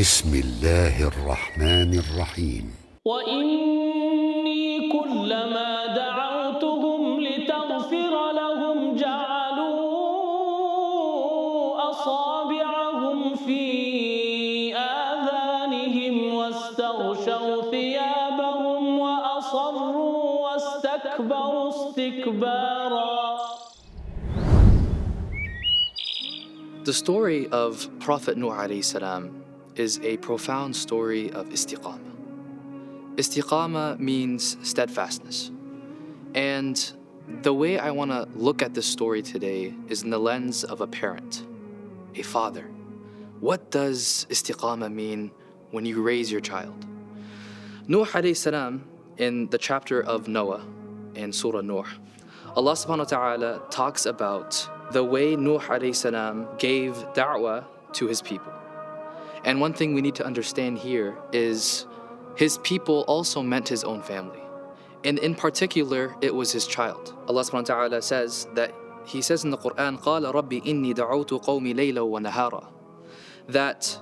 بسم الله الرحمن الرحيم. وإني كلما دعوتهم لتغفر لهم جعلوا أصابعهم في آذانهم واستغشوا ثيابهم وأصروا واستكبروا استكبارا. The story of Prophet Nuh alayhi salam is a profound story of Istiqamah. Istiqamah means steadfastness. And the way I want to look at this story today is in the lens of a parent, a father. What does Istiqamah mean when you raise your child? Nuh alayhi salam, in the chapter of Noah in Surah Nuh, Allah subhanahu wa ta'ala talks about the way Nuh alayhi salam gave da'wah to his people. And one thing we need to understand here is his people also meant his own family. And in particular, it was his child. Allah subhanahu wa ta'ala says that, he says in the Quran, قَالَ رَبِّ إِنِّي دَعَوْتُ قَوْمِ لَيْلًا وَنَهَارًا, that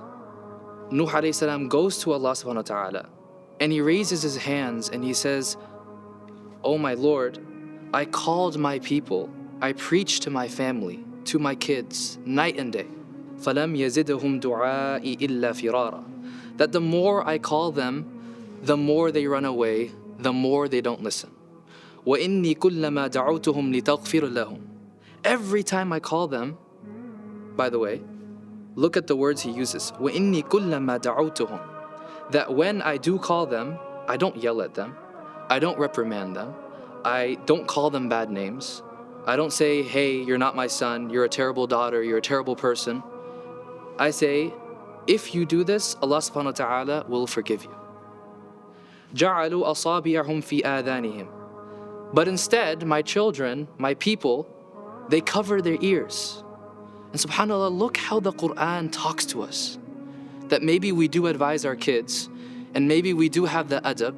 Nuh alayhi salam goes to Allah subhanahu wa ta'ala and he raises his hands and he says, "Oh my Lord, I called my people, I preached to my family, to my kids, night and day. فَلَمْ يَزِدْهُمْ دُعَائِي إِلَّا فِرَارًا." That the more I call them, the more they run away, the more they don't listen. وَإِنِّي كُلَّمَا دَعَوْتُهُمْ لِتَغْفِرَ لَهُمْ. Every time I call them, by the way, look at the words he uses. وَإِنِّي كُلَّمَا دَعَوْتُهُمْ. That when I do call them, I don't yell at them, I don't reprimand them, I don't call them bad names, I don't say, "Hey, you're not my son, you're a terrible daughter, you're a terrible person." I say, if you do this, Allah subhanahu wa ta'ala will forgive you. جَعَلُوا أَصَابِعَهُمْ فِي آذَانِهِمْ. But instead, my children, my people, they cover their ears. And subhanAllah, look how the Quran talks to us. That maybe we do advise our kids, and maybe we do have the adab,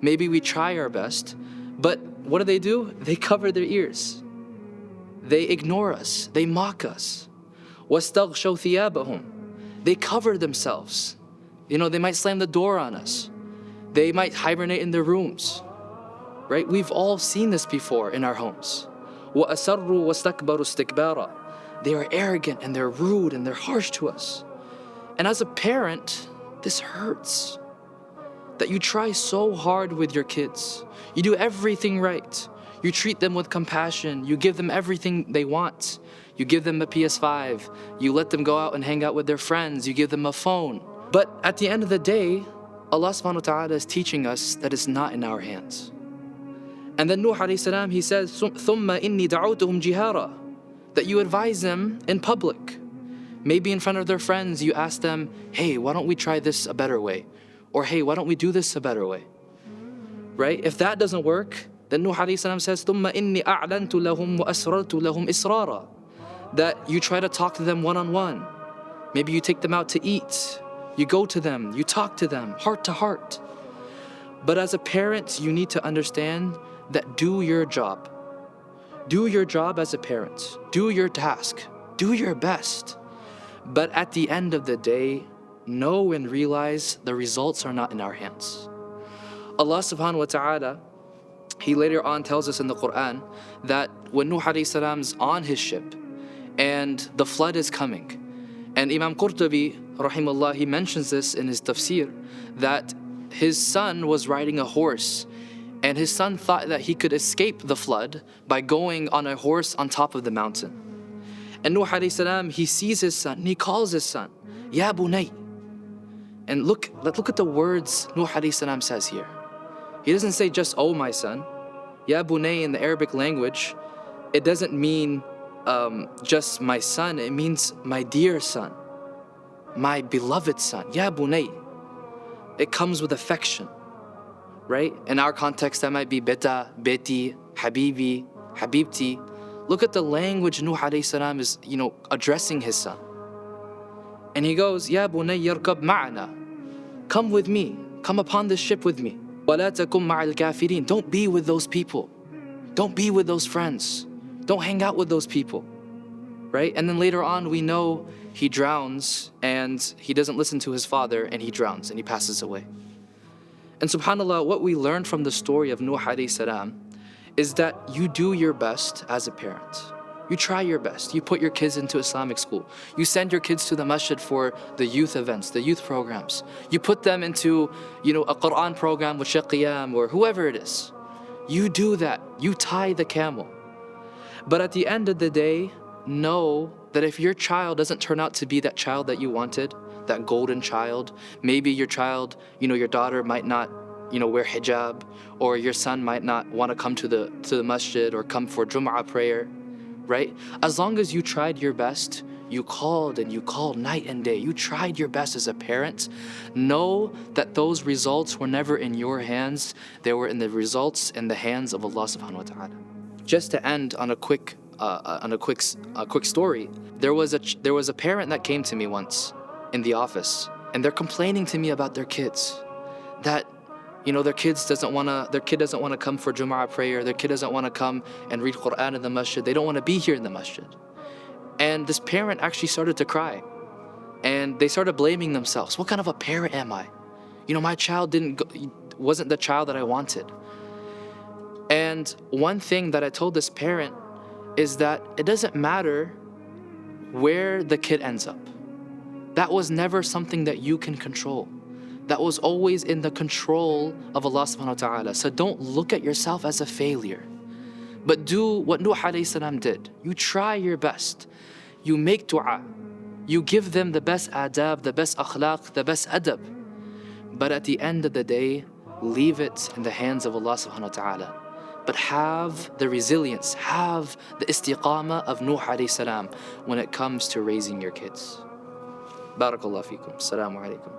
maybe we try our best, but what do? They cover their ears. They ignore us, they mock us. وَاسْتَغْشَوْا ثِيَابَهُمْ. They cover themselves. They might slam the door on us. They might hibernate in their rooms. Right? We've all seen this before in our homes. وَأَسَرُّوا وَاسْتَكْبَرُوا اسْتِكْبَارًا. They are arrogant and they're rude and they're harsh to us. And as a parent, this hurts. That you try so hard with your kids. You do everything right. You treat them with compassion. You give them everything they want. You give them a PS5. You let them go out and hang out with their friends. You give them a phone. But at the end of the day, Allah subhanahu wa ta'ala is teaching us that it's not in our hands. And then Nuh alayhi salam, he says, ثُمَّ إِنِّي دَعَوْتُهُمْ جِهَارًا. That you advise them in public. Maybe in front of their friends, you ask them, "Hey, why don't we try this a better way?" Or, "Hey, why don't we do this a better way?" Right? If that doesn't work, then Nuh alayhi salam says, ثُمَّ إِنِّي أَعْلَنْتُ لَهُمْ وَأَسْرَرْتُ لَهُمْ إِسْرَارًا. That you try to talk to them one-on-one. Maybe you take them out to eat. You go to them, you talk to them, heart to heart. But as a parent, you need to understand that do your job. Do your job as a parent. Do your task. Do your best. But at the end of the day, know and realize the results are not in our hands. Allah subhanahu wa ta'ala, He later on tells us in the Quran that when Nuh alayhi salam's on his ship and the flood is coming, and Imam Qurtubi rahimahullah, he mentions this in his tafsir, that his son was riding a horse and his son thought that he could escape the flood by going on a horse on top of the mountain. And Nuh alayhi salam, he sees his son and he calls his son, "Ya bunay." And look at the words Nuh alayhi salam says here. He doesn't say just, "Oh my son." Ya bunay in the Arabic language, it doesn't mean just my son, it means my dear son, my beloved son. Ya bunay. It comes with affection, right? In our context, that might be beta, beti, habibi, habibti. Look at the language Nuh alayhi salam is, addressing his son. And he goes, "Ya bunay yarkab ma'ana." Come with me, come upon this ship with me. وَلَا تَكُمْ مَعَ الْكَافِرِينَ. Don't be with those people. Don't be with those friends. Don't hang out with those people. right? And then later on, we know he drowns and he doesn't listen to his father and he drowns and he passes away. And subhanAllah, what we learned from the story of Nuh alayhi salam is that you do your best as a parent. You try your best. You put your kids into Islamic school. You send your kids to the masjid for the youth events, the youth programs. You put them into, a Quran program with Shaykh Qiyam or whoever it is. You do that. You tie the camel. But at the end of the day, know that if your child doesn't turn out to be that child that you wanted, that golden child, maybe your child, your daughter might not, wear hijab, or your son might not want to come to the masjid or come for Jum'ah prayer, right? As long as you tried your best, you called night and day, you tried your best as a parent, know that those results were never in your hands, they were in the results in the hands of Allah subhanahu wa ta'ala. Just to end on a quick story, there was a parent that came to me once in the office, and they're complaining to me about their kids, that their kid doesn't want to come for Jum'ah prayer, their kid doesn't want to come and read Quran in the masjid, they don't want to be here in the masjid. And this parent actually started to cry, and they started blaming themselves. What kind of a parent am I? My child wasn't the child that I wanted. And one thing that I told this parent is that it doesn't matter where the kid ends up. That was never something that you can control. That was always in the control of Allah subhanahu wa ta'ala. So don't look at yourself as a failure, but do what Nuh alayhi salam did. You try your best. You make dua. You give them the best adab, the best akhlaq, the best adab. But at the end of the day, leave it in the hands of Allah subhanahu wa ta'ala. But have the resilience, have the istiqamah of Nuh alayhi salam when it comes to raising your kids. Barakallahu feekum. Assalamu alaikum.